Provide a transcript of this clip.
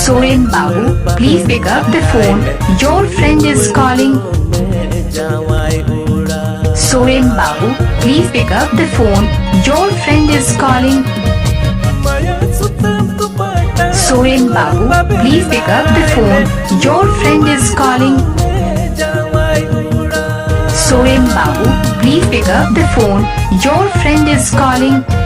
Soren babu, please pick up the phone. Your friend is calling. Soren babu, please pick up the phone. Your friend is calling. Soren babu, please pick up the phone. Your friend is calling. Soren babu, please pick up the phone. Your friend is calling.